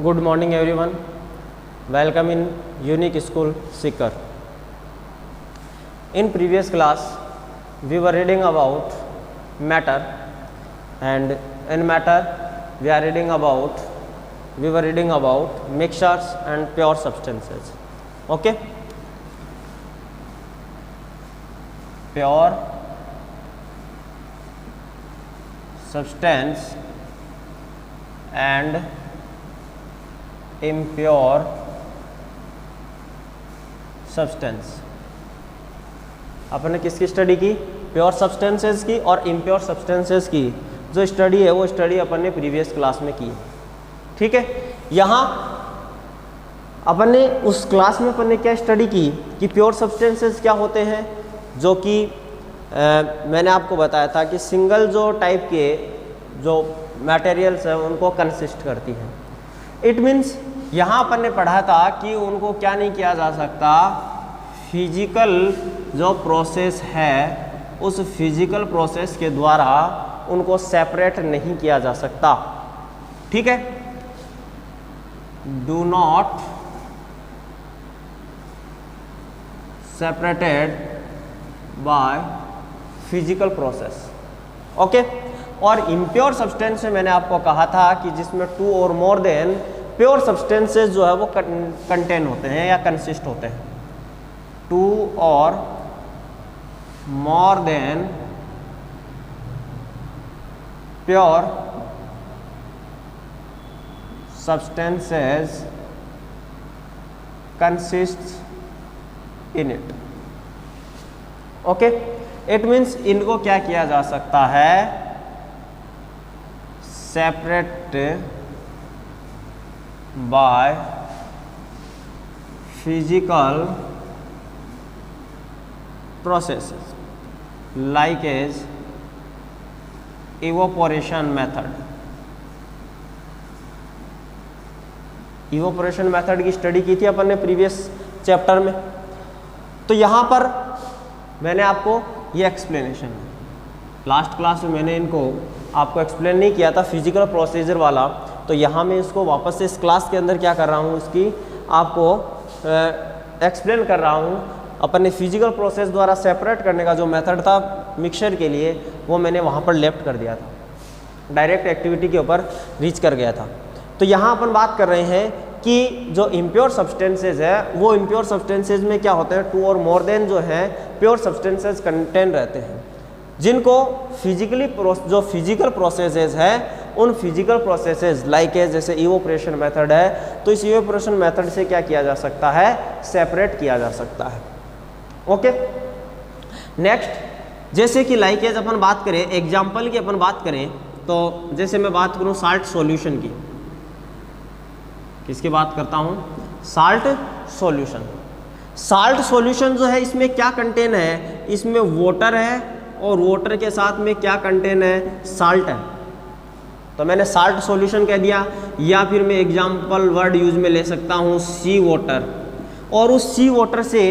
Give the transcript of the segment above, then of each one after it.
Good morning everyone. Welcome in Unique School Seeker. In previous class we were reading about matter, and in matter we were reading about mixtures and pure substances. Okay, pure substance and impure substance. अपन ने किसकी study की? Pure substances की और impure substances की जो study है वो स्टडी अपन ने प्रीवियस क्लास में की. ठीक है, यहाँ अपन ने उस क्लास में अपन ने क्या स्टडी की कि प्योर सब्सटेंसेस क्या होते हैं, जो कि मैंने आपको बताया था कि सिंगल जो टाइप के जो मटेरियल्स हैं उनको कंसिस्ट करती हैं. इट मीन्स यहाँ अपन ने पढ़ा था कि उनको क्या नहीं किया जा सकता, फिजिकल जो प्रोसेस है उस फिजिकल प्रोसेस के द्वारा उनको सेपरेट नहीं किया जा सकता. ठीक है, do not separated by physical process. Okay, और इम्प्योर सब्सटेंस में मैंने आपको कहा था कि जिसमें टू और मोर देन प्योर सब्सटेंसेस जो है वो कंटेन होते हैं या कंसिस्ट होते हैं. टू और more than pure substances consist in it. Okay, it means इनको क्या किया जा सकता है, separate by physical processes like as evaporation method. evaporation method की स्टडी की थी अपन ने प्रीवियस चैप्टर में. तो यहाँ पर मैंने आपको ये एक्सप्लेनेशन, लास्ट क्लास में मैंने इनको आपको एक्सप्लेन नहीं किया था फिजिकल प्रोसीजर वाला, तो यहाँ मैं इसको वापस से इस क्लास के अंदर क्या कर रहा हूँ, इसकी आपको एक्सप्लेन कर रहा हूँ. अपन ने फिजिकल प्रोसेस द्वारा सेपरेट करने का जो मेथड था मिक्सचर के लिए वो मैंने वहाँ पर लेफ्ट कर दिया था, डायरेक्ट एक्टिविटी के ऊपर रीच कर गया था. तो यहाँ अपन बात कर रहे हैं कि जो इम्प्योर सब्सटेंसेज है वो इम्प्योर सब्सटेंसेज में क्या होते हैं, टू और मोर देन जो है प्योर सब्सटेंसेज कंटेन रहते हैं, जिनको फिजिकली जो फिजिकल प्रोसेसेस है उन फिजिकल प्रोसेसेस लाइक जैसे इवोपरेशन मेथड है, तो इस इवोपरेशन मेथड से क्या किया जा सकता है, सेपरेट किया जा सकता है. ओके, नेक्स्ट जैसे कि लाइक एज अपन बात करें, एग्जांपल की अपन बात करें, तो जैसे मैं बात करूं साल्ट सॉल्यूशन की, किसकी बात करता हूं, साल्ट सॉल्यूशन. साल्ट सॉल्यूशन जो है इसमें क्या कंटेन है, इसमें वाटर है और वाटर के साथ में क्या कंटेन है, साल्ट है. तो मैंने साल्ट सॉल्यूशन कह दिया, या फिर मैं एग्जांपल वर्ड यूज में ले सकता हूँ सी वाटर, और उस सी वाटर से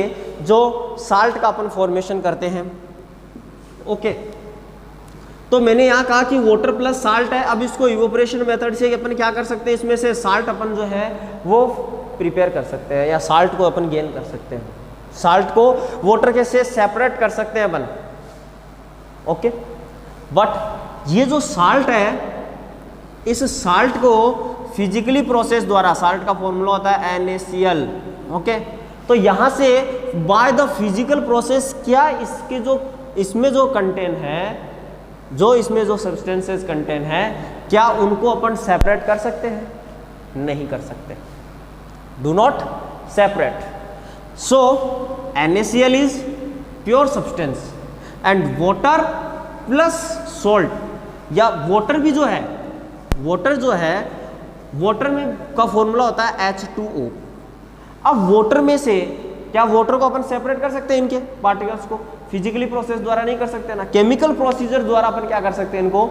जो साल्ट का अपन फॉर्मेशन करते हैं. ओके, तो मैंने यहाँ कहा कि वाटर प्लस साल्ट है. अब इसको इवोपरेशन मेथड से अपन क्या कर सकते हैं, इसमें से साल्ट अपन जो है वो प्रिपेयर कर सकते हैं या साल्ट को अपन गेन कर सकते हैं, साल्ट को वाटर के से सेपरेट कर सकते हैं अपन. ओके, बट ये जो साल्ट है इस साल्ट को फिजिकली प्रोसेस द्वारा, साल्ट का फॉर्मूला होता है NaCl. ओके, तो यहाँ से बाय द फिजिकल प्रोसेस क्या इसके जो इसमें जो कंटेन है, जो इसमें जो सब्सटेंसेस कंटेन है, क्या उनको अपन सेपरेट कर सकते हैं? नहीं कर सकते. Do not separate. So NaCl is pure substance and water plus salt, या वाटर भी जो है, वाटर जो है, वाटर में का फॉर्मूला होता है H2O. अब वाटर में से क्या वाटर को अपन सेपरेट कर सकते हैं, इनके पार्टिकल्स को फिजिकली प्रोसेस द्वारा नहीं कर सकते ना, केमिकल प्रोसीजर द्वारा अपन क्या कर सकते हैं, इनको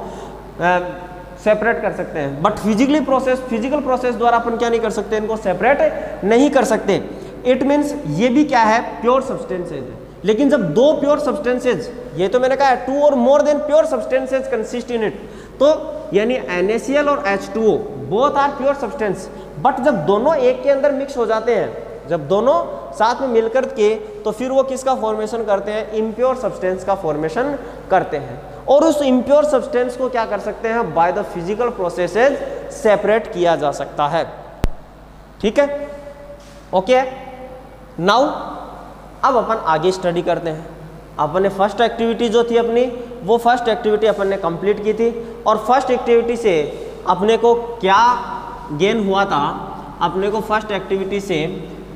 सेपरेट कर सकते हैं. बट फिजिकल प्रोसेस द्वारा अपन क्या नहीं कर सकते, इनको सेपरेट नहीं कर सकते. इट मीन्स ये भी क्या है, प्योर सब्सटेंसेज है. लेकिन जब दो प्योर सब्सटेंसेज, ये तो मैंने कहा है 2 और more than pure substances consist in it, तो यानी NaCl और H2O both are pure substance, but जब दोनों एक के अंदर मिक्स हो जाते हैं, जब दोनों साथ में मिलकर के, तो फिर वो किसका फॉर्मेशन करते हैं, इम्प्योर सब्सटेंस का फॉर्मेशन करते हैं। और उस इम्प्योर सब्सटेंस को क्या कर सकते हैं, by the physical processes separate किया जा सकता है। ठीक है, ओके। नाउ अब अपन आगे स्टडी करते हैं। अपन ने फर्स्ट एक्टिविटी जो थी अपनी, वो फर्स्ट एक्टिविटी अपन ने कंप्लीट की थी, और फर्स्ट एक्टिविटी से अपने को क्या गेन हुआ था, अपने को फर्स्ट एक्टिविटी से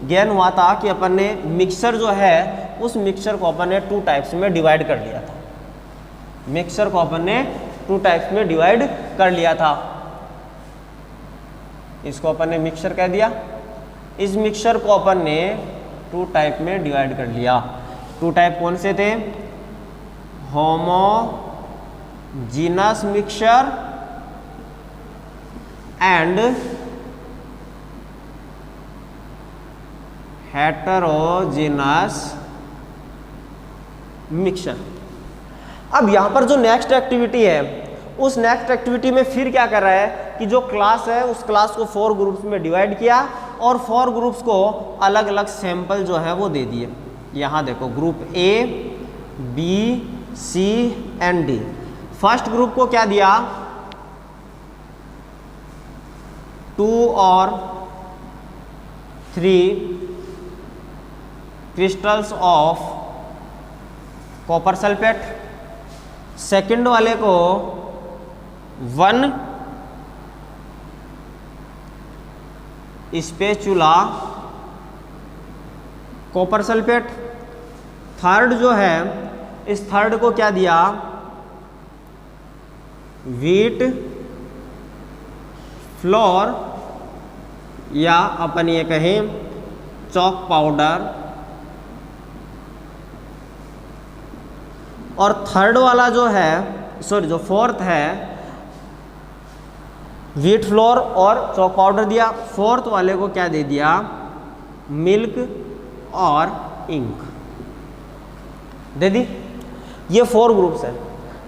गेन हुआ था कि अपन ने मिक्सचर जो है, उस मिक्सचर को अपन ने 2 टाइप्स में डिवाइड कर लिया था। मिक्सचर को अपन ने 2 टाइप्स में डिवाइड कर लिया था। इसको अपन ने मिक्सचर कह दिया। इस मिक्सचर को अपन ने 2 टाइप में डिवाइड कर लिया। 2 टाइप कौन से थे, homogeneous mixture and heterogeneous mixture. अब यहां पर जो नेक्स्ट एक्टिविटी है, उस नेक्स्ट एक्टिविटी में फिर क्या कर रहा है कि जो क्लास है, उस क्लास को 4 ग्रुप्स में डिवाइड किया और 4 ग्रुप्स को अलग अलग सैंपल जो है वो दे दिए। यहाँ देखो, group A, B, C and D। First group को क्या दिया, 2 और 3 crystals of copper sulphate. Second वाले को 1 स्पेचुला कॉपर सल्फेट। थर्ड जो है, इस थर्ड को क्या दिया, व्हीट फ्लोर या अपन ये कहें चॉक पाउडर। और थर्ड वाला जो है, सॉरी जो फोर्थ है, व्हीट फ्लोर और चॉक पाउडर दिया। फोर्थ वाले को क्या दे दिया, मिल्क और इंक दे दी। ये 4 ग्रुप्स हैं।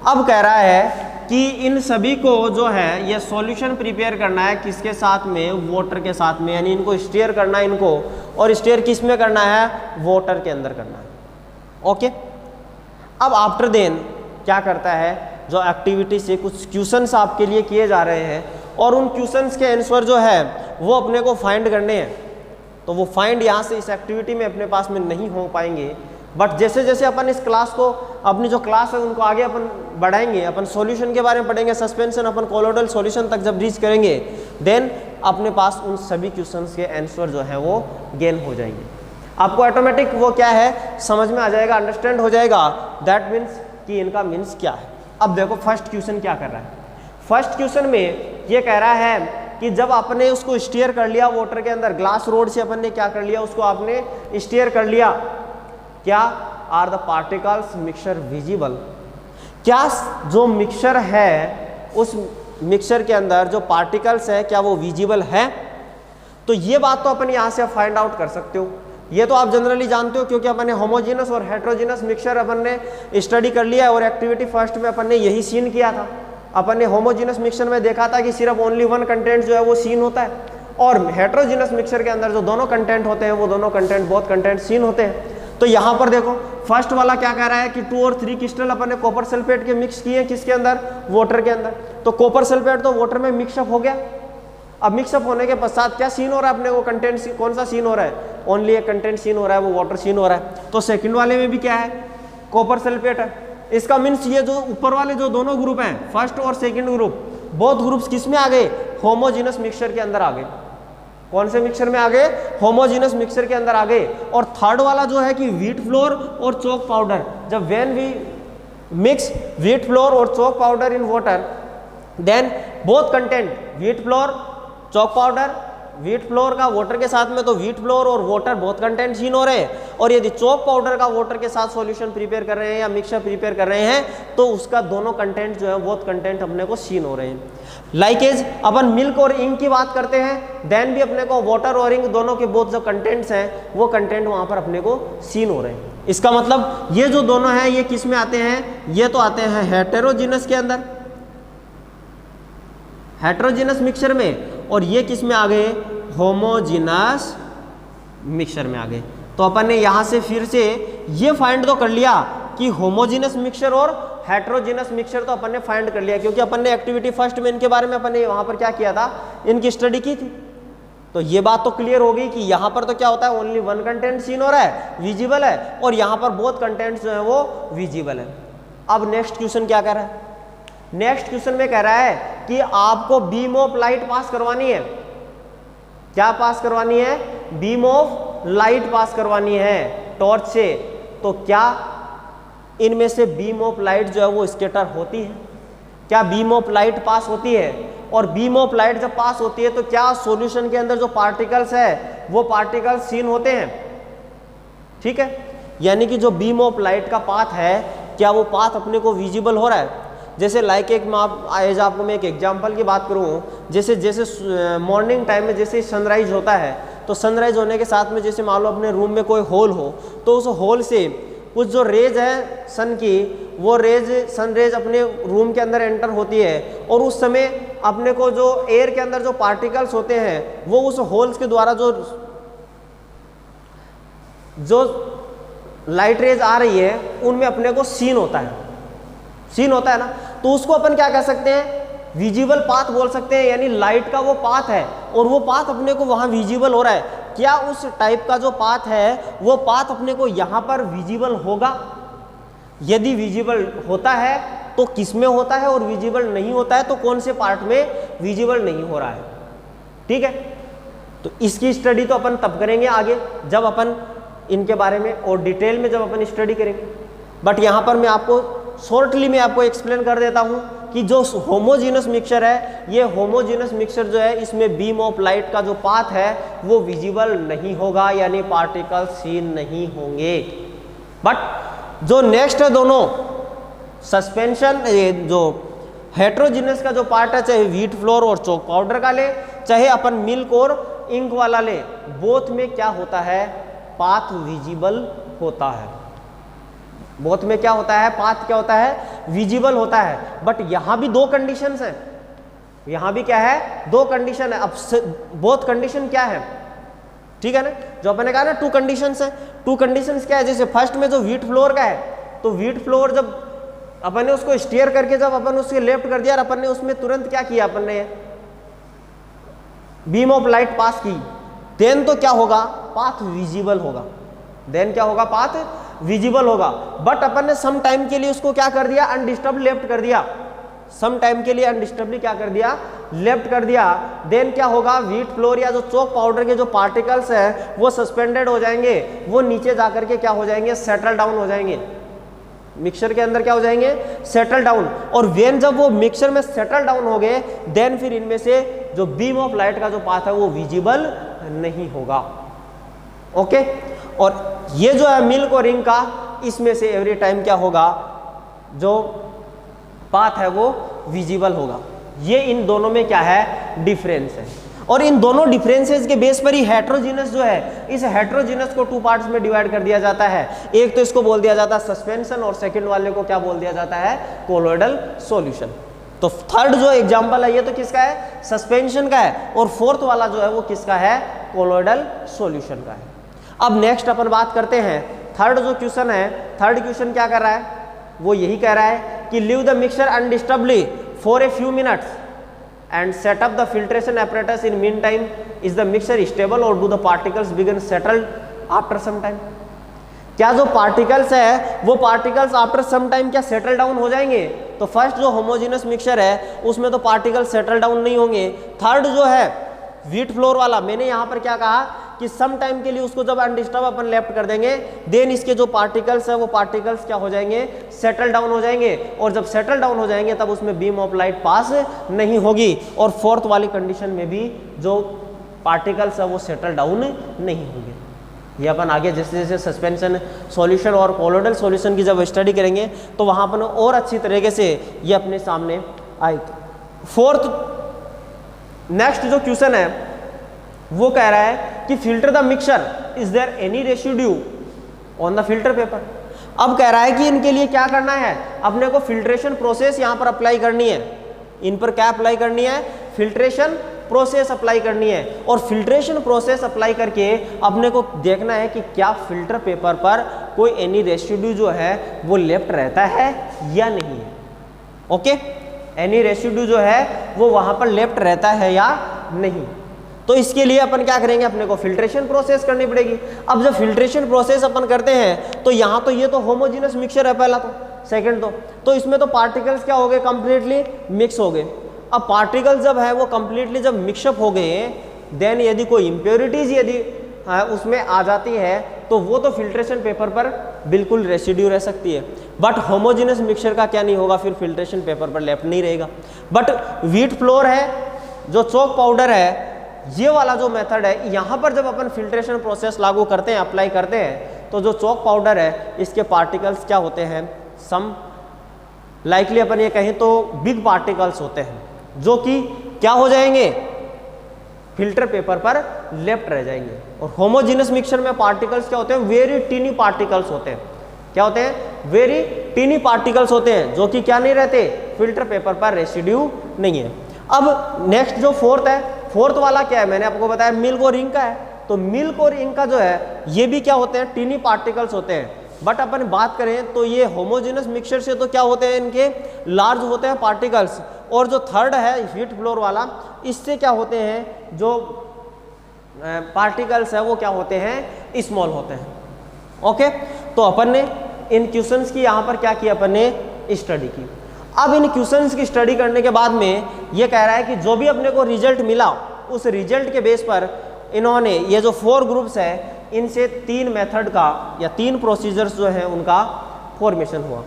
अब कह रहा है कि इन सभी को जो है ये सॉल्यूशन प्रिपेयर करना है, किसके साथ में, वाटर के साथ में, यानी इनको स्टीयर करना है इनको, और स्टीयर किस में करना है, वाटर के अंदर करना है। ओके। अब आफ्टर देन क्या करता है, जो एक्टिविटी से कुछ क्वेश्चंस आपके लिए किए जा रहे हैं, और उन क्वेश्चंस के आंसर जो है वो अपने को फाइंड करने हैं। तो वो फाइंड यहाँ से इस एक्टिविटी में अपने पास में नहीं हो पाएंगे, बट जैसे जैसे अपन इस क्लास को, अपनी जो क्लास है उनको आगे अपन बढ़ाएंगे, अपन सॉल्यूशन के बारे में पढ़ेंगे, सस्पेंशन, अपन कोलोइडल सॉल्यूशन तक जब रीच करेंगे, देन अपने पास उन सभी क्वेश्चंस के आंसर जो है वो गेन हो जाएंगे। आपको ऑटोमेटिक वो क्या है समझ में आ जाएगा, अंडरस्टैंड हो जाएगा, दैट मीन्स कि इनका मीन्स क्या है। अब देखो फर्स्ट क्वेश्चन क्या कर रहा है। फर्स्ट क्वेश्चन में ये कह रहा है कि जब आपने उसको स्टीयर कर लिया वाटर के अंदर, ग्लास रोड से अपन ने क्या कर लिया, उसको आपने स्टीयर कर लिया, क्या are the particles mixture visible, क्या जो मिक्सचर है उस मिक्सचर के अंदर जो पार्टिकल्स है क्या वो विजिबल है। तो ये बात तो अपन यहाँ से फाइंड आउट कर सकते हो, ये तो आप जनरली जानते हो, क्योंकि अपन ने होमोजीनस और हेट्रोजीनस मिक्सचर अपन ने स्टडी कर लिया है, और एक्टिविटी फर्स्ट में अपन ने यही सीन किया था। अपन ने होमोजीनस मिक्सचर में देखा था कि सिर्फ ओनली 1 कंटेंट जो है वो सीन होता है, और हेट्रोजीनस मिक्सचर के अंदर जो दोनों कंटेंट होते हैं वो दोनों कंटेंट बहुत कंटेंट सीन होते हैं। तो यहाँ पर देखो फर्स्ट वाला क्या कह रहा है कि 2 और 3 क्रिस्टल अपन ने कॉपर सल्फेट के मिक्स किए, किसके अंदर, वाटर के अंदर। तो कॉपर सल्फेट तो वाटर में मिक्सअप हो गया। अब मिक्सअप होने के पश्चात क्या सीन हो रहा है अपने को, कंटेंट कौन सा सीन हो रहा है, ओनली एक कंटेंट सीन हो रहा है, वो वाटर सीन हो रहा है। तो सेकंड वाले में भी क्या है, कॉपर सल्फेट है। इसका मीन्स ये जो ऊपर वाले जो दोनों ग्रुप हैं, फर्स्ट और सेकंड ग्रुप, बोथ ग्रुप्स किस में आ गए, होमोजीनस मिक्सचर के अंदर आ गए। कौन से मिक्सचर में आ गए, होमोजीनस मिक्सचर के अंदर आ गए। और थर्ड वाला जो है कि व्हीट फ्लोर और चॉक पाउडर, जब when we mix wheat flour और chalk powder in water, then both content wheat flour chalk powder, wheat flour का वाटर के साथ में, तो व्हीट फ्लोर और वाटर बहुत कंटेंट सीन हो रहे हैं। और यदि चॉक पाउडर का वाटर के साथ सॉल्यूशन प्रिपेयर कर रहे हैं या मिक्सचर प्रिपेयर कर रहे हैं, तो उसका दोनों कंटेंट जो है बहुत कंटेंट अपने को सीन हो रहे हैं। लाइकेज अपन मिल्क और इंक की बात करते हैं, देन भी अपने को वाटर और इंक दोनों के बोथ जो कंटेंट्स हैं वो कंटेंट वहाँ पर अपने को सीन हो रहे हैं। इसका मतलब ये जो दोनों हैं ये किस में आते हैं, ये तो आते हैं हेटेरोजीनस के अंदर, हेटेरोजीनस मिक्सचर में, और ये किस में आ गए, होमोजीनस मिक्सचर में आ गए। तो अपन ने यहाँ से फिर से ये फाइंड तो कर लिया कि होमोजीनस मिक्सचर और हेटेरोजीनस मिक्सचर तो अपन ने फाइंड कर लिया, क्योंकि अपन ने एक्टिविटी फर्स्ट में इनके बारे में अपन ने वहाँ पर क्या किया था, इनकी स्टडी की थी। तो ये बात तो क्लियर हो गई कि यहाँ पर तो क्या होता है, ओनली वन कंटेंट सीन हो रहा है, विजिबल है, और यहाँ पर बोथ कंटेंट्स जो है वो विजिबल है। अब नेक्स्ट क्वेश्चन क्या कह रहा है, नेक्स्ट क्वेश्चन में कह रहा है कि आपको बीम ऑफ लाइट पास करवानी है, क्या पास करवानी है, बीम ऑफ लाइट पास करवानी है टॉर्च से। तो क्या इनमें से बीम ऑफ लाइट जो है वो स्कैटर होती है, क्या बीम ऑफ लाइट पास होती है, और बीम ऑफ लाइट जब पास होती है तो क्या सॉल्यूशन के अंदर जो पार्टिकल्स है वो पार्टिकल्स सीन होते हैं, ठीक है। यानी कि जो बीम ऑफ लाइट का पाथ है, क्या वो पाथ अपने को विजिबल हो रहा है। जैसे लाइक एक एज आपको मैं एक एग्जांपल की बात करूं, जैसे जैसे मॉर्निंग टाइम में जैसे सनराइज होता है, तो सनराइज होने के साथ में जैसे मान लो अपने रूम में कोई होल हो, तो उस होल से कुछ जो रेज है सन की, वो रेज सन रेज अपने रूम के अंदर एंटर होती है, और उस समय अपने को जो एयर के अंदर जो पार्टिकल्स होते हैं वो उस होल्स के द्वारा जो लाइट रेज आ रही है उनमें अपने को सीन होता है, सीन होता है ना। तो उसको अपन क्या कह सकते हैं, विजिबल पाथ बोल सकते हैं, यानी लाइट का वो पाथ है और वो पाथ अपने को वहां विजिबल हो रहा है। क्या उस टाइप का जो पाथ है वो पाथ अपने को यहाँ पर विजिबल होगा, यदि विजिबल होता है तो किस में होता है, और विजिबल नहीं होता है तो कौन से पार्ट में विजिबल नहीं हो रहा है, ठीक है। तो इसकी स्टडी तो अपन तब करेंगे आगे जब अपन इनके बारे में और डिटेल में जब अपन स्टडी करेंगे। बट यहाँ पर मैं आपको शॉर्टली मैं आपको एक्सप्लेन कर देता हूँ कि जो होमोजीनस मिक्सचर है, ये होमोजीनस मिक्सचर जो है इसमें बीम ऑफ लाइट का जो पाथ है वो विजिबल नहीं होगा, यानी पार्टिकल सीन नहीं होंगे। बट जो नेक्स्ट है दोनों सस्पेंशन, जो हेट्रोजीनस का जो पार्ट है, चाहे व्हीट फ्लोर और चॉक पाउडर का ले, चाहे अपन मिल्क और इंक वाला ले, बोथ में क्या होता है, पाथ विजिबल होता है। बोथ में क्या होता है, पाथ क्या होता है, विजिबल होता है। बट यहां भी दो कंडीशंस हैं, यहां भी क्या है, दो कंडीशन है। अब बोथ कंडीशन क्या है, ठीक है ना, जो अपने कहा ना टू कंडीशंस है। टू कंडीशंस क्या है, जैसे फर्स्ट में जो व्हीट फ्लोर का है, तो व्हीट फ्लोर जब अपन ने उसको स्टीयर करके जब अपन उसके लेफ्ट कर दिया और अपन ने उसमें तुरंत क्या किया, अपन ने बीम ऑफ लाइट पास की, देन तो क्या होगा, पाथ विजिबल होगा, देन क्या होगा, पाथ विजिबल होगा। बट अपन ने सम टाइम के लिए उसको क्या कर दिया, अनडिस्टर्ब लेफ्ट कर दिया, सम टाइम के लिए अनडिस्टर्बली क्या कर दिया, लेफ्ट कर दिया। देन क्या होगा, व्हीट फ्लोर या जो चॉक पाउडर के जो पार्टिकल्स हैं वो सस्पेंडेड हो जाएंगे, वो नीचे जाकर के क्या हो जाएंगे, सेटल डाउन हो जाएंगे, मिक्सचर के अंदर क्या हो जाएंगे, सेटल डाउन। और वेन जब वो मिक्सचर में सेटल डाउन हो गए, देन फिर इनमें से जो बीम ऑफ लाइट का जो पाथ है वो विजिबल नहीं होगा, ओके। और ये जो है मिल्क और इंक का, इसमें से एवरी टाइम क्या होगा, जो पाथ है वो विजिबल होगा। ये इन दोनों में क्या है, डिफरेंस है। और इन दोनों डिफरेंसेस के बेस पर ही हेट्रोजीनस जो है, इस हेट्रोजीनस को टू पार्ट्स में डिवाइड कर दिया जाता है। एक तो इसको बोल दिया जाता है सस्पेंशन, और सेकंड वाले को क्या बोल दिया जाता है, कोलोइडल सॉल्यूशन। तो थर्ड जो एग्जांपल है ये तो किसका है, सस्पेंशन का है, और फोर्थ वाला जो है वो किसका है, कोलोइडल सॉल्यूशन का है। अब नेक्स्ट अपन बात करते हैं थर्ड जो क्वेश्चन है। थर्ड क्वेश्चन क्या कर रहा है, वो यही कह रहा है कि leave the mixture undisturbedly for a few minutes and set up the filtration apparatus in meantime. Is the mixture stable or do the particles begin settled after some time? क्या जो पार्टिकल्स है वो पार्टिकल्स आफ्टर सम टाइम क्या settle down हो जाएंगे। तो first जो homogeneous mixture है उसमें तो पार्टिकल्स सेटल डाउन नहीं होंगे। थर्ड जो है व्हीट फ्लोर वाला, मैंने यहाँ पर क्या कहा कि सम टाइम के लिए उसको जब अनडिस्टर्ब अपन लेफ्ट कर देंगे, देन इसके जो पार्टिकल्स है वो पार्टिकल्स क्या हो जाएंगे, सेटल डाउन हो जाएंगे। और जब सेटल डाउन हो जाएंगे तब उसमें बीम ऑफ लाइट पास नहीं होगी। और फोर्थ वाली कंडीशन में भी जो पार्टिकल्स है वो सेटल डाउन नहीं होंगे। ये अपन आगे जैसे जैसे सस्पेंशन सॉल्यूशन और कोलोइडल सॉल्यूशन की जब स्टडी करेंगे तो वहाँ अपन और अच्छी तरीके से ये अपने सामने आएगी। फोर्थ नेक्स्ट जो क्वेश्चन है वो कह रहा है कि filter the mixture, is there any residue on the filter paper. अब कह रहा है कि इनके लिए क्या करना है, अपने को फिल्ट्रेशन प्रोसेस यहाँ पर अप्लाई करनी है। इन पर क्या अप्लाई करनी है, फिल्ट्रेशन प्रोसेस अप्लाई करनी है। और फिल्ट्रेशन प्रोसेस अप्लाई करके अपने को देखना है कि क्या फिल्टर पेपर पर कोई एनी रेसिड्यू जो है वो लेफ्ट रहता है या नहीं है। ओके, एनी रेसिड्यू जो है वो वहाँ पर लेफ्ट रहता है या नहीं। तो इसके लिए अपन क्या करेंगे, अपने को फिल्ट्रेशन प्रोसेस करनी पड़ेगी। अब जब फिल्ट्रेशन प्रोसेस अपन करते हैं तो यहाँ तो ये तो होमोजेनस मिक्सचर है पहला, तो सेकंड तो इसमें तो पार्टिकल्स क्या हो गए, कंप्लीटली मिक्स हो गए। अब पार्टिकल्स जब है वो कंप्लीटली जब मिक्सअप हो गए, देन यदि कोई इम्प्योरिटीज यदि उसमें आ जाती है तो वो तो फिल्ट्रेशन पेपर पर बिल्कुल रेसिड्यू रह सकती है, बट होमोजेनस मिक्सचर का क्या नहीं होगा, फिर फिल्ट्रेशन पेपर पर लेफ्ट नहीं रहेगा। बट व्हीट फ्लोर है, जो चॉक पाउडर है, ये वाला जो मेथड है, यहाँ पर जब अपन फिल्ट्रेशन प्रोसेस लागू करते हैं, अप्लाई करते हैं, तो जो चॉक पाउडर है इसके पार्टिकल्स क्या होते हैं, सम लाइकली अपन ये कहें तो बिग पार्टिकल्स होते हैं, जो कि क्या हो जाएंगे, फिल्टर पेपर पर लेफ्ट रह जाएंगे। और होमोजेनस मिक्सचर में पार्टिकल्स क्या होते हैं, वेरी टीनी पार्टिकल्स होते हैं। क्या होते हैं, वेरी टीनी पार्टिकल्स होते हैं, जो कि क्या नहीं रहते, फिल्टर पेपर पर रेसिड्यू नहीं है। अब नेक्स्ट जो फोर्थ है, फोर्थ वाला क्या है, मैंने आपको बताया मिल्क और इंक का है। तो मिल्क और इंक का जो है ये भी क्या होते हैं, टीनी पार्टिकल्स होते हैं। बट अपन बात करें तो ये होमोजेनस मिक्सचर से तो क्या होते हैं, इनके लार्ज होते हैं पार्टिकल्स। और जो थर्ड है व्हीट फ्लोर वाला, इससे क्या होते हैं, जो पार्टिकल्स है वो क्या होते हैं, स्मॉल होते हैं। ओके, तो अपन ने इन क्वेश्चंस की यहाँ पर क्या किया, अपन ने स्टडी की। अब इन क्वेश्चंस की स्टडी करने के बाद में ये कह रहा है कि जो भी अपने को रिजल्ट मिला, उस रिजल्ट के बेस पर इन्होंने ये जो 4 ग्रुप्स है, इनसे 3 मेथड का या 3 प्रोसीजर्स जो है उनका फॉर्मेशन हुआ।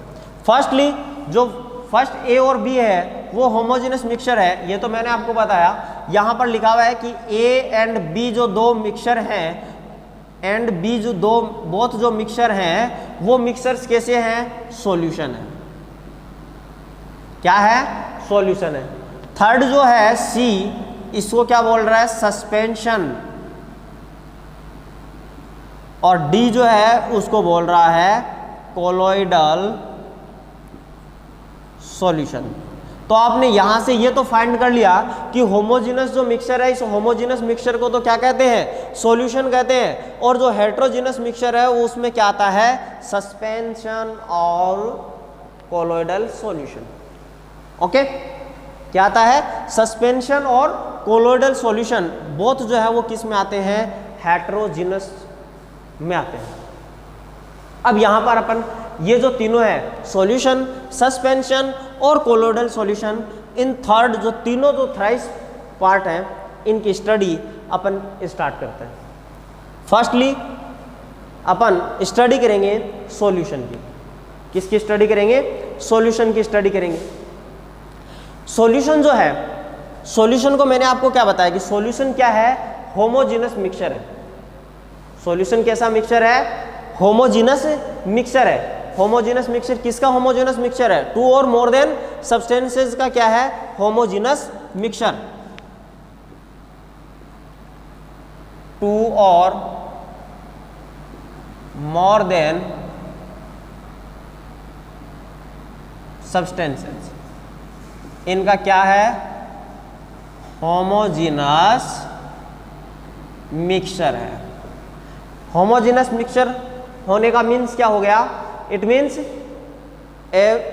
फर्स्टली जो फर्स्ट ए और बी है वो होमोजेनस मिक्सचर है, ये तो मैंने आपको बताया। यहाँ पर लिखा हुआ है कि ए एंड बी जो 2 मिक्सचर हैं, एंड बी जो बोथ जो मिक्सचर हैं, वो मिक्सचर्स कैसे हैं, सॉल्यूशन है। क्या है, सॉल्यूशन है। थर्ड जो है सी, इसको क्या बोल रहा है, सस्पेंशन। और डी जो है उसको बोल रहा है कोलोइडल सॉल्यूशन। तो आपने यहां से ये तो फाइंड कर लिया कि होमोजेनस जो मिक्सचर है, इस होमोजेनस मिक्सचर को तो क्या कहते हैं, सॉल्यूशन कहते हैं। और जो हेट्रोजेनस मिक्सचर है वो उसमें क्या आता है, सस्पेंशन और कोलोइडल सॉल्यूशन। ओके, क्या आता है, सस्पेंशन और कोलोइडल सॉल्यूशन, बोथ जो है वो किस में आते हैं, हेट्रोजेनस में आते हैं। अब यहां पर अपन ये जो तीनों है, सॉल्यूशन, सस्पेंशन और कोलोइडल सॉल्यूशन, इन थर्ड जो तीनों जो थ्राइस पार्ट हैं, इनकी स्टडी अपन स्टार्ट करते हैं। फर्स्टली अपन स्टडी करेंगे सॉल्यूशन की। किसकी स्टडी करेंगे, सॉल्यूशन की स्टडी करेंगे। सॉल्यूशन जो है, सॉल्यूशन को मैंने आपको क्या बताया कि सॉल्यूशन क्या है, होमोजेनस मिक्सचर है। सॉल्यूशन कैसा मिक्सचर है, होमोजेनस मिक्सचर है। होमोजेनस मिक्सचर किसका होमोजेनस मिक्सचर है, 2 और मोर देन सब्सटेंसेस का क्या है, होमोजेनस मिक्सचर। 2 और मोर देन सब्सटेंसेस, इनका क्या है, होमोजेनस मिक्सचर है। होमोजेनस मिक्सचर होने का मीन्स क्या हो गया, it means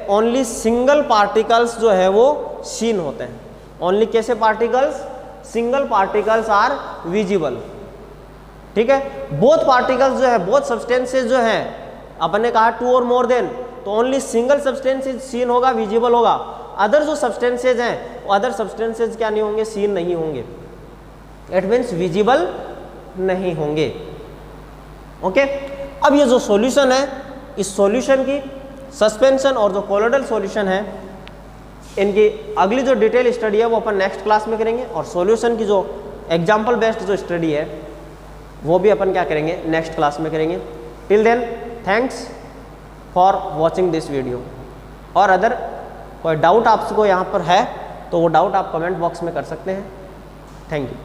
only single particles जो है वो सीन होते हैं। ओनली कैसे particles, single particles are visible. ठीक है, बोथ पार्टिकल्स जो है, बोथ सब्सटेंसेस जो हैं, अपन ने कहा 2 और मोर देन, तो ओनली सिंगल सब्सटेंसेस सीन होगा, विजिबल होगा। अदर जो सब्सटेंसेज हैं, अदर सब्सटेंसेज क्या नहीं होंगे, सीन नहीं होंगे, इट मीन्स विजिबल नहीं होंगे। ओके, अब ये जो सॉल्यूशन है, इस सॉल्यूशन की सस्पेंशन और जो कोलोइडल सॉल्यूशन है, इनकी अगली जो डिटेल स्टडी है वो अपन नेक्स्ट क्लास में करेंगे। और सॉल्यूशन की जो एग्जाम्पल बेस्ड जो स्टडी है वो भी अपन क्या करेंगे, नेक्स्ट क्लास में करेंगे। Till then thanks for watching this video. और अदर कोई डाउट आपको यहाँ पर है तो वो डाउट आप कमेंट बॉक्स में कर सकते हैं। Thank you.